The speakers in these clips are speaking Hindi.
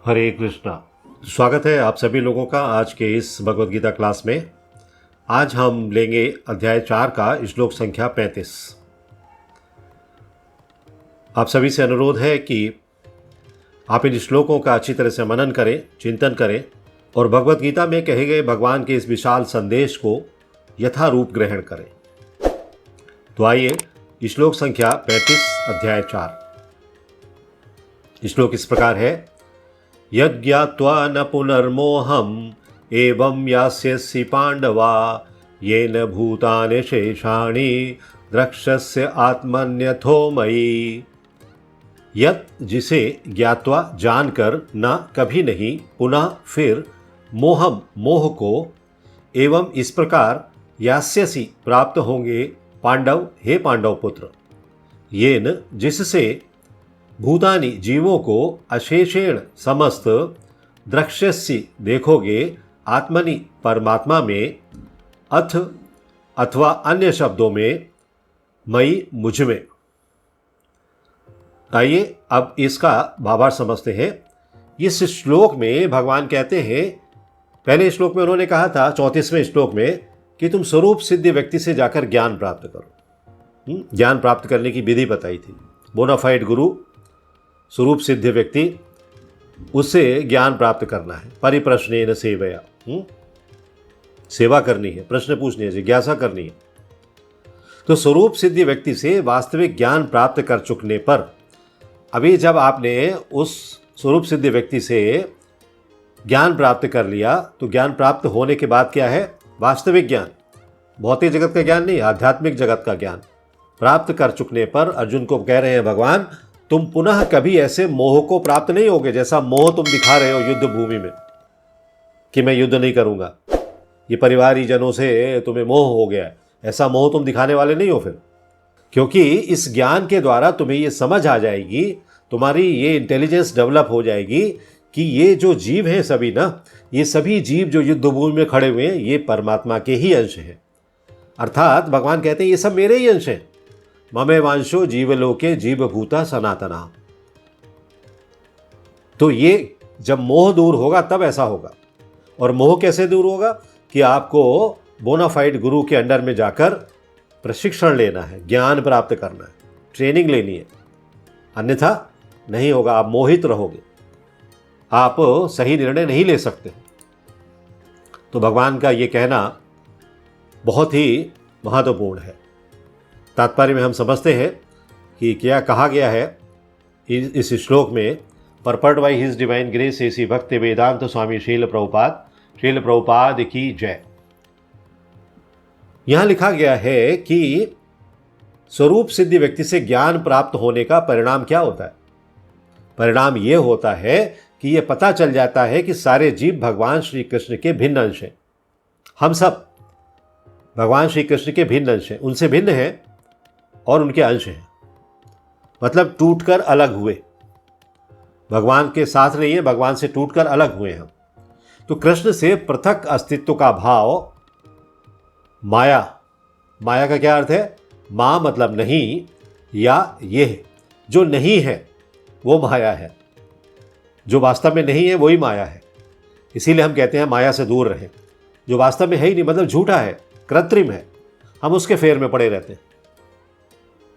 हरे कृष्णा। स्वागत है आप सभी लोगों का आज के इस भगवद गीता क्लास में। आज हम लेंगे अध्याय 4 का श्लोक संख्या 35। आप सभी से अनुरोध है कि आप इन श्लोकों का अच्छी तरह से मनन करें, चिंतन करें और भगवद गीता में कहे गए भगवान के इस विशाल संदेश को यथारूप ग्रहण करें। तो आइए श्लोक संख्या 35 अध्याय 4। श्लोक इस प्रकार है। यज्ञात्वा न पुनर्मोहम एवं यास्यसि पांडवा येन भूतानि शेषाणि द्रक्ष्यस्य आत्मन्यथो मयि। यत् जिसे ज्ञात्वा जानकर न कभी नहीं पुनः फिर मोहम मोह को एवं इस प्रकार यास्यसि प्राप्त होंगे पांडव हे पांडव पुत्र। येन जिससे भूतानि जीवों को अशेषेण समस्त द्रक्ष्यसि देखोगे आत्मनि परमात्मा में अथ अथवा अन्य शब्दों में मई मुझ में। आइए अब इसका भावार्थ समझते हैं। इस श्लोक में भगवान कहते हैं, पहले श्लोक में उन्होंने कहा था 34वें श्लोक में कि तुम स्वरूप सिद्ध व्यक्ति से जाकर ज्ञान प्राप्त करो। ज्ञान प्राप्त करने की विधि बताई थी। बोनाफाइड गुरु, स्वरूप सिद्ध व्यक्ति, उससे ज्ञान प्राप्त करना है। परिप्रश्नेन सेवया, सेवा करनी है, प्रश्न पूछने है, जिज्ञासा करनी है। तो स्वरूप सिद्ध व्यक्ति से वास्तविक ज्ञान प्राप्त कर चुकने पर अभी जब आपने उस स्वरूप सिद्ध व्यक्ति से ज्ञान प्राप्त कर लिया तो ज्ञान प्राप्त होने के बाद क्या है? वास्तविक ज्ञान, भौतिक जगत का ज्ञान नहीं, आध्यात्मिक जगत का ज्ञान प्राप्त कर चुकने पर अर्जुन को कह रहे हैं भगवान, तुम पुनः कभी ऐसे मोह को प्राप्त नहीं होगे जैसा मोह तुम दिखा रहे हो युद्ध भूमि में कि मैं युद्ध नहीं करूंगा, ये परिवारी जनों से तुम्हें मोह हो गया है। ऐसा मोह तुम दिखाने वाले नहीं हो फिर, क्योंकि इस ज्ञान के द्वारा तुम्हें ये समझ आ जाएगी, तुम्हारी ये इंटेलिजेंस डेवलप हो जाएगी कि ये जो जीव हैं सभी ना, ये सभी जीव जो युद्ध भूमि में खड़े हुए हैं ये परमात्मा के ही अंश हैं। अर्थात भगवान कहते हैं ये सब मेरे ही अंश हैं। ममे वांशो जीवलोके जीवभूता सनातना। तो ये जब मोह दूर होगा तब ऐसा होगा। और मोह कैसे दूर होगा? कि आपको बोनाफाइड गुरु के अंडर में जाकर प्रशिक्षण लेना है, ज्ञान प्राप्त करना है, ट्रेनिंग लेनी है, अन्यथा नहीं होगा। आप मोहित रहोगे, आप सही निर्णय नहीं ले सकते। तो भगवान का ये कहना बहुत ही महत्वपूर्ण है। तात्पर्य में हम समझते हैं कि क्या कहा गया है इस श्लोक में। Prepared by his divine grace A C Bhakti Vedanta स्वामी शील प्रभुपाद की जय। यहां लिखा गया है कि स्वरूप सिद्ध व्यक्ति से ज्ञान प्राप्त होने का परिणाम क्या होता है? परिणाम यह होता है कि यह पता चल जाता है कि सारे जीव भगवान श्री कृष्ण के भिन्न अंश हैं। हम सब भगवान श्री कृष्ण के भिन्न अंश हैं, उनसे भिन्न हैं और उनके अंश हैं। मतलब टूटकर अलग हुए, भगवान के साथ नहीं है, भगवान से टूटकर अलग हुए हम। तो कृष्ण से पृथक अस्तित्व का भाव माया, माया का क्या अर्थ है? मां मतलब नहीं, या ये जो नहीं है वो माया है, जो वास्तव में नहीं है वही माया है। इसीलिए हम कहते हैं माया से दूर रहें। जो वास्तव में है ही नहीं, मतलब झूठा है, कृत्रिम है, हम उसके फेर में पड़े रहते हैं।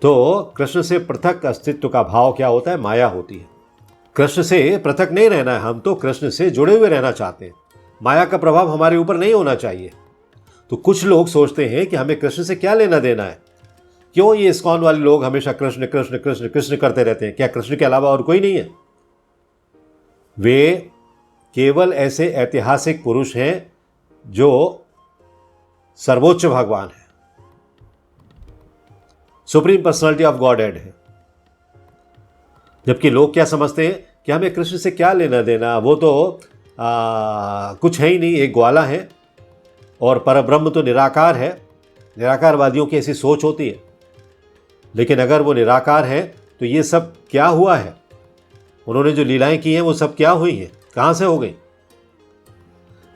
तो कृष्ण से पृथक अस्तित्व का भाव क्या होता है? माया होती है। कृष्ण से पृथक नहीं रहना है, हम तो कृष्ण से जुड़े हुए रहना चाहते हैं। माया का प्रभाव हमारे ऊपर नहीं होना चाहिए। तो कुछ लोग सोचते हैं कि हमें कृष्ण से क्या लेना देना है, क्यों ये इस्कॉन वाले लोग हमेशा कृष्ण कृष्ण कृष्ण कृष्ण करते रहते हैं? क्या कृष्ण के अलावा और कोई नहीं है? वे केवल ऐसे ऐतिहासिक पुरुष हैं जो सर्वोच्च भगवान है, supreme personality of God head है। जबकि लोग क्या समझते हैं कि हमें कृष्ण से क्या लेना देना, वो तो कुछ है ही नहीं, एक ग्वाला है, और परब्रह्म तो निराकार है। निराकारवादियों की ऐसी सोच होती है। लेकिन अगर वो निराकार है तो ये सब क्या हुआ है? उन्होंने जो लीलाएं की हैं वो सब क्या हुई हैं? कहाँ से हो गई?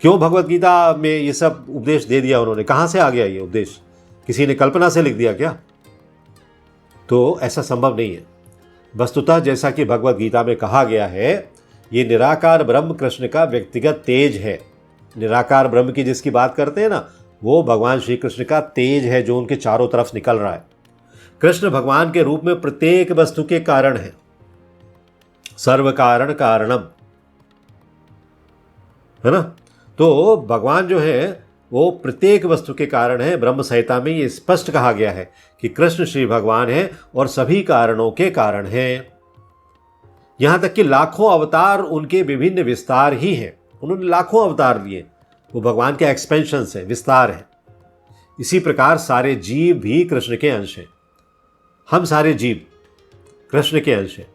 क्यों भगवत गीता में ये सब उपदेश दे दिया उन्होंने? कहाँ से आ गया ये उपदेश? किसी ने कल्पना से लिख दिया क्या? तो ऐसा संभव नहीं है। वस्तुतः जैसा कि भगवत गीता में कहा गया है, ये निराकार ब्रह्म कृष्ण का व्यक्तिगत तेज है। निराकार ब्रह्म की जिसकी बात करते हैं ना, वो भगवान श्री कृष्ण का तेज है जो उनके चारों तरफ निकल रहा है। कृष्ण भगवान के रूप में प्रत्येक वस्तु के कारण है, सर्व कारण कारणम, है ना। तो भगवान जो है वो प्रत्येक वस्तु के कारण है। ब्रह्म संहिता में ये स्पष्ट कहा गया है कि कृष्ण श्री भगवान है और सभी कारणों के कारण हैं। यहां तक कि लाखों अवतार उनके विभिन्न विस्तार ही हैं। उन्होंने लाखों अवतार लिए, वो भगवान के एक्सपेंशन है, विस्तार है। इसी प्रकार सारे जीव भी कृष्ण के अंश हैं। हम सारे जीव कृष्ण के अंश हैं।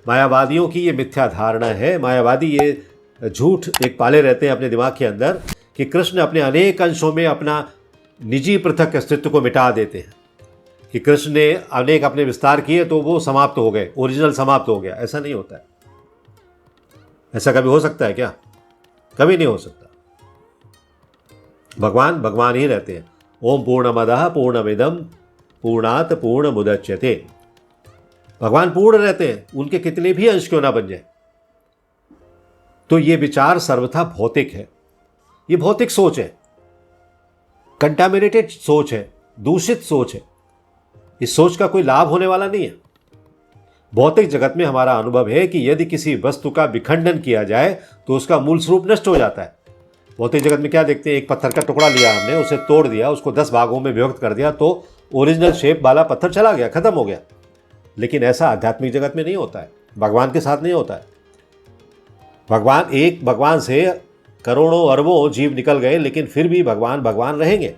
मायावादियों की ये मिथ्या धारणा है। मायावादी ये झूठ एक पाले रहते हैं अपने दिमाग के अंदर कि कृष्ण अपने अनेक अंशों में अपना निजी पृथक अस्तित्व को मिटा देते हैं, कि कृष्ण ने अनेक अपने विस्तार किए तो वो समाप्त हो गए, ओरिजिनल समाप्त हो गया। ऐसा नहीं होता है। ऐसा कभी हो सकता है क्या? कभी नहीं हो सकता। भगवान भगवान ही रहते हैं। ओम पूर्णमदः पूर्णमिदं पूर्णात् पूर्णमुदच्यते। भगवान पूर्ण रहते हैं, उनके कितने भी अंश क्यों ना बन जाए। तो ये विचार सर्वथा भौतिक है। ये भौतिक सोच है, कंटामिनेटेड सोच है, दूषित सोच है। इस सोच का कोई लाभ होने वाला नहीं है। भौतिक जगत में हमारा अनुभव है कि यदि किसी वस्तु का विखंडन किया जाए तो उसका मूल स्वरूप नष्ट हो जाता है। भौतिक जगत में क्या देखते हैं, एक पत्थर का टुकड़ा लिया हमने, उसे तोड़ दिया, उसको 10 भागों में विभक्त कर दिया तो ओरिजिनल शेप वाला पत्थर चला गया, खत्म हो गया। लेकिन ऐसा आध्यात्मिक जगत में नहीं होता है, भगवान के साथ नहीं होता है। भगवान से करोड़ों अरबों जीव निकल गए, लेकिन फिर भी भगवान भगवान रहेंगे।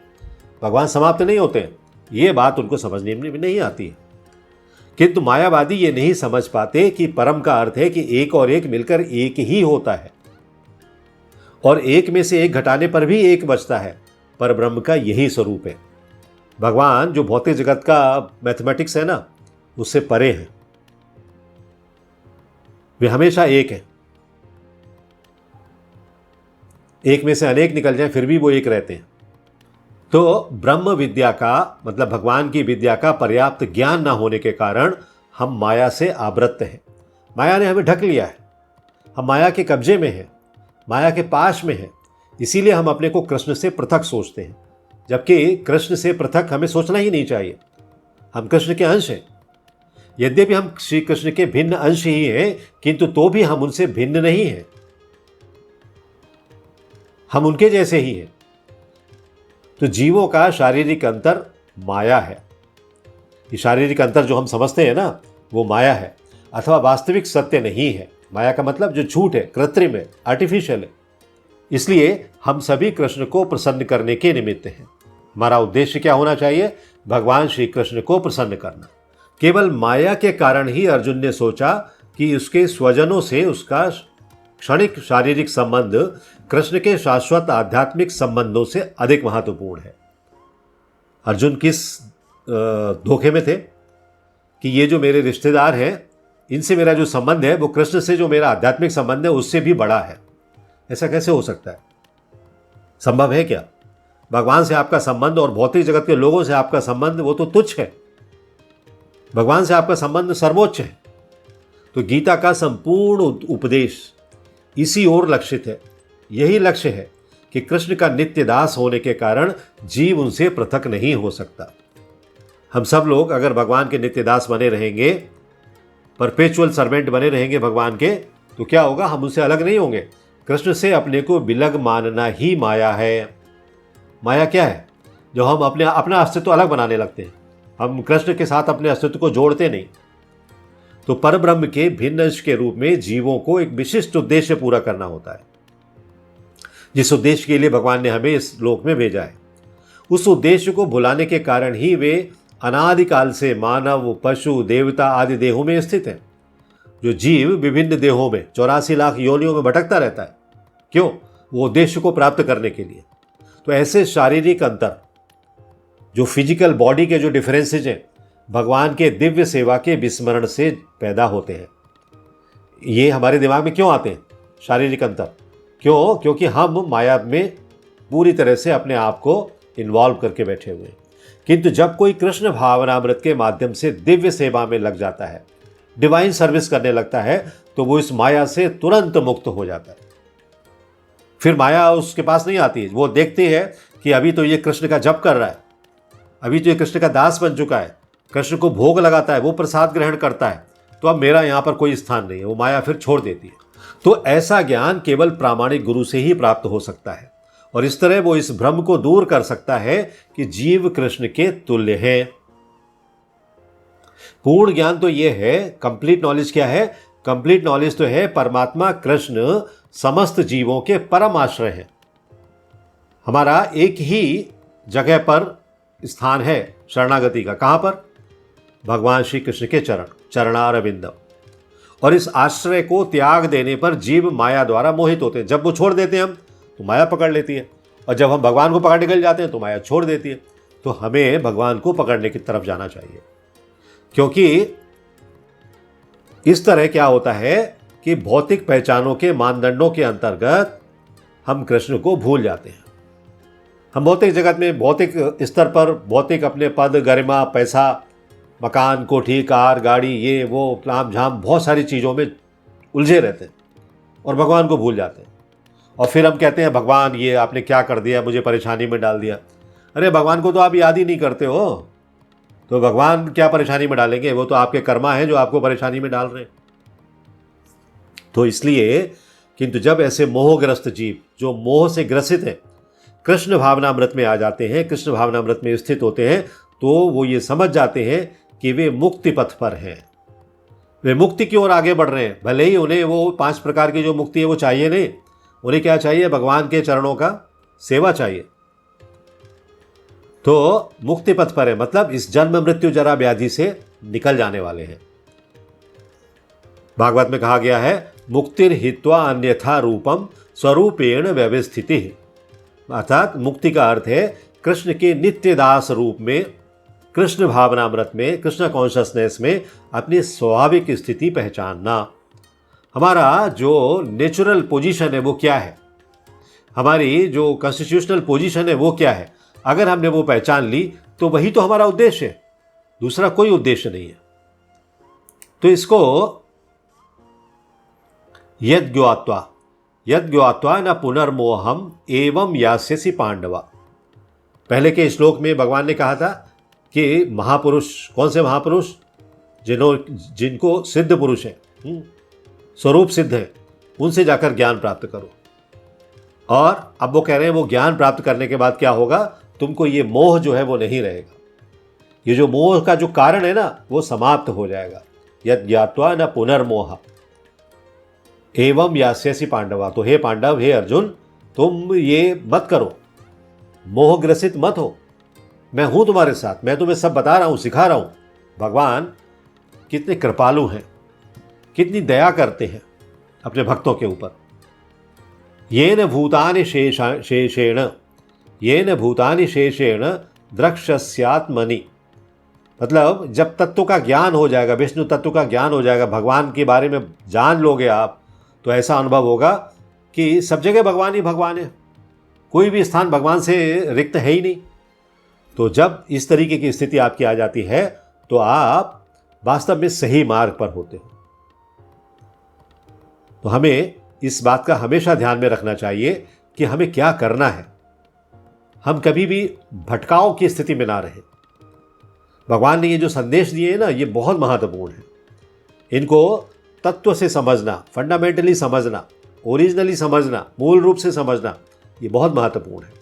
भगवान समाप्त नहीं होते हैं। ये बात उनको समझने में नहीं आती है। किंतु मायावादी ये नहीं समझ पाते कि परम का अर्थ है कि एक और एक मिलकर एक ही होता है, और एक में से एक घटाने पर भी एक बचता है। पर ब्रह्म का यही स्वरूप है। भगवान जो भौतिक जगत का मैथमेटिक्स है ना, उससे परे हैं। वे हमेशा एक हैं। एक में से अनेक निकल जाए फिर भी वो एक रहते हैं। तो ब्रह्म विद्या का मतलब भगवान की विद्या का पर्याप्त ज्ञान न होने के कारण हम माया से आवृत्त हैं। माया ने हमें ढक लिया है। हम माया के कब्जे में हैं, माया के पाश में हैं। इसीलिए हम अपने को कृष्ण से पृथक सोचते हैं, जबकि कृष्ण से पृथक हमें सोचना ही नहीं चाहिए। हम कृष्ण के अंश हैं। यद्यपि हम श्री कृष्ण के भिन्न अंश ही हैं, किंतु तो भी हम उनसे भिन्न नहीं हैं। हम उनके जैसे ही हैं। तो जीवों का शारीरिक अंतर माया है। ये शारीरिक अंतर जो हम समझते हैं ना, वो माया है अथवा वास्तविक सत्य नहीं है। माया का मतलब जो झूठ है, कृत्रिम है, आर्टिफिशियल है। इसलिए हम सभी कृष्ण को प्रसन्न करने के निमित्त हैं। हमारा उद्देश्य क्या होना चाहिए? भगवान श्री कृष्ण को प्रसन्न करना। केवल माया के कारण ही अर्जुन ने सोचा कि उसके स्वजनों से उसका क्षणिक शारीरिक संबंध कृष्ण के शाश्वत आध्यात्मिक संबंधों से अधिक महत्वपूर्ण है। अर्जुन किस धोखे में थे कि ये जो मेरे रिश्तेदार हैं, इनसे मेरा जो संबंध है वो कृष्ण से जो मेरा आध्यात्मिक संबंध है उससे भी बड़ा है। ऐसा कैसे हो सकता है? संभव है क्या? भगवान से आपका संबंध और भौतिक जगत के लोगों से आपका संबंध वो तो तुच्छ है। भगवान से आपका संबंध सर्वोच्च है। तो गीता का संपूर्ण उपदेश इसी ओर लक्षित है। यही लक्ष्य है कि कृष्ण का नित्य दास होने के कारण जीव उनसे पृथक नहीं हो सकता। हम सब लोग अगर भगवान के नित्य दास बने रहेंगे, परपेचुअल सर्वेंट बने रहेंगे भगवान के, तो क्या होगा? हम उनसे अलग नहीं होंगे। कृष्ण से अपने को विलग मानना ही माया है। माया क्या है? जो हम अपना अस्तित्व अलग बनाने लगते हैं। हम कृष्ण के साथ अपने अस्तित्व को जोड़ते नहीं। तो परब्रह्म के भिन्न अंश के रूप में जीवों को एक विशिष्ट उद्देश्य पूरा करना होता है, जिस उद्देश्य के लिए भगवान ने हमें इस लोक में भेजा है। उस उद्देश्य को भुलाने के कारण ही वे अनादिकाल से मानव, पशु, देवता आदि देहों में स्थित हैं। जो जीव विभिन्न देहों में 84 लाख योनियों में भटकता रहता है, क्यों? वो उद्देश्य को प्राप्त करने के लिए। तो ऐसे शारीरिक अंतर, जो फिजिकल बॉडी के जो डिफरेंसेज हैं, भगवान के दिव्य सेवा के विस्मरण से पैदा होते हैं। ये हमारे दिमाग में क्यों आते हैं? शारीरिक अंतर क्यों? क्योंकि हम माया में पूरी तरह से अपने आप को इन्वॉल्व करके बैठे हुए हैं। किंतु जब कोई कृष्ण भावनामृत के माध्यम से दिव्य सेवा में लग जाता है, डिवाइन सर्विस करने लगता है, तो वो इस माया से तुरंत मुक्त हो जाता है। फिर माया उसके पास नहीं आती, वो देखती है कि अभी तो ये कृष्ण का जप कर रहा है, अभी तो ये कृष्ण का दास बन चुका है, कृष्ण को भोग लगाता है, वो प्रसाद ग्रहण करता है, तो अब मेरा यहाँ पर कोई स्थान नहीं है। वो माया फिर छोड़ देती है। तो ऐसा ज्ञान केवल प्रामाणिक गुरु से ही प्राप्त हो सकता है, और इस तरह वो इस भ्रम को दूर कर सकता है कि जीव कृष्ण के तुल्य है। पूर्ण ज्ञान तो ये है, कंप्लीट नॉलेज क्या है? कंप्लीट नॉलेज तो है परमात्मा कृष्ण समस्त जीवों के परम आश्रय है। हमारा एक ही जगह पर स्थान है शरणागति का। कहां पर? भगवान श्री कृष्ण के चरण, चरणारविंदम। और इस आश्रय को त्याग देने पर जीव माया द्वारा मोहित होते हैं। जब वो छोड़ देते हैं हम, तो माया पकड़ लेती है, और जब हम भगवान को पकड़ निकल जाते हैं तो माया छोड़ देती है। तो हमें भगवान को पकड़ने की तरफ जाना चाहिए, क्योंकि इस तरह क्या होता है कि भौतिक पहचानों के मानदंडों के अंतर्गत हम कृष्ण को भूल जाते हैं। हम भौतिक जगत में, भौतिक स्तर पर, भौतिक अपने पद, गरिमा, पैसा, मकान, कोठी, कार, गाड़ी, ये वो ताम झाम, बहुत सारी चीज़ों में उलझे रहते हैं और भगवान को भूल जाते हैं। और फिर हम कहते हैं भगवान ये आपने क्या कर दिया, मुझे परेशानी में डाल दिया। अरे भगवान को तो आप याद ही नहीं करते हो, तो भगवान क्या परेशानी में डालेंगे? वो तो आपके कर्मा हैं जो आपको परेशानी में डाल रहे हैं। तो इसलिए, किंतु जब ऐसे मोहग्रस्त जीव जो मोह से ग्रसित हैं कृष्ण भावनामृत में आ जाते हैं, कृष्ण भावनामृत में स्थित होते हैं, तो वो ये समझ जाते हैं कि वे मुक्ति पथ पर हैं, वे मुक्ति की ओर आगे बढ़ रहे हैं। भले ही उन्हें वो 5 प्रकार की जो मुक्ति है वो चाहिए नहीं, उन्हें क्या चाहिए? भगवान के चरणों का सेवा चाहिए। तो मुक्ति पथ पर है, मतलब इस जन्म मृत्यु जरा व्याधि से निकल जाने वाले हैं। भागवत में कहा गया है, मुक्तिर हित्वा अन्यथा रूपम स्वरूपेण व्यवस्थिति। अर्थात मुक्ति का अर्थ है कृष्ण के नित्य दास रूप में, कृष्ण भावनामृत में, कृष्ण कॉन्शसनेस में अपनी स्वाभाविक स्थिति पहचानना। हमारा जो नेचुरल पोजीशन है वो क्या है, हमारी जो कॉन्स्टिट्यूशनल पोजीशन है वो क्या है, अगर हमने वो पहचान ली तो वही तो हमारा उद्देश्य है, दूसरा कोई उद्देश्य नहीं है। तो इसको यद ज्ञात्वा न पुनर्मोहम एवं यास्यसि पांडवा। पहले के श्लोक में भगवान ने कहा था कि महापुरुष, कौन से महापुरुष? जिनको सिद्ध पुरुष है, स्वरूप सिद्ध है, उनसे जाकर ज्ञान प्राप्त करो। और अब वो कह रहे हैं वो ज्ञान प्राप्त करने के बाद क्या होगा? तुमको ये मोह जो है वो नहीं रहेगा, ये जो मोह का जो कारण है ना वो समाप्त हो जाएगा। यद ज्ञात्वा न पुनर्मोह एवं यास्यसि पांडवा। तो हे पांडव, हे अर्जुन, तुम ये मत करो, मोहग्रसित मत हो, मैं हूं तुम्हारे साथ, मैं तुम्हें सब बता रहा हूं, सिखा रहा हूं। भगवान कितने कृपालु हैं, कितनी दया करते हैं अपने भक्तों के ऊपर। येन भूतानि शेषेण द्रक्ष्यस्यात्मनि। मतलब जब तत्व का ज्ञान हो जाएगा, विष्णु तत्व का ज्ञान हो जाएगा, भगवान के बारे में जान लोगे आप, तो ऐसा अनुभव होगा कि सब जगह भगवान ही भगवान है, कोई भी स्थान भगवान से रिक्त है ही नहीं। तो जब इस तरीके की स्थिति आपकी आ जाती है तो आप वास्तव में सही मार्ग पर होते हो। तो हमें इस बात का हमेशा ध्यान में रखना चाहिए कि हमें क्या करना है, हम कभी भी भटकाव की स्थिति में ना रहे। भगवान ने ये जो संदेश दिए हैं ना, ये बहुत महत्वपूर्ण है। इनको तत्व से समझना, फंडामेंटली समझना, ओरिजिनली समझना, मूल रूप से समझना, ये बहुत महत्वपूर्ण है।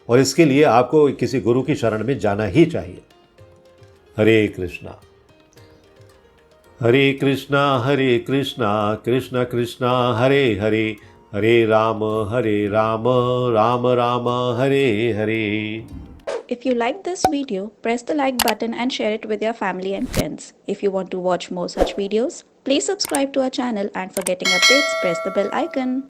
और इसके लिए आपको किसी गुरु की शरण में जाना ही चाहिए। हरे कृष्णा कृष्ण कृष्णा हरे हरे, हरे Ram Ram Ram Hare Hare. If you like this video, press the like button and share it with your family and friends. If you want to watch more such videos, please subscribe to our channel, and for getting updates, press the bell icon.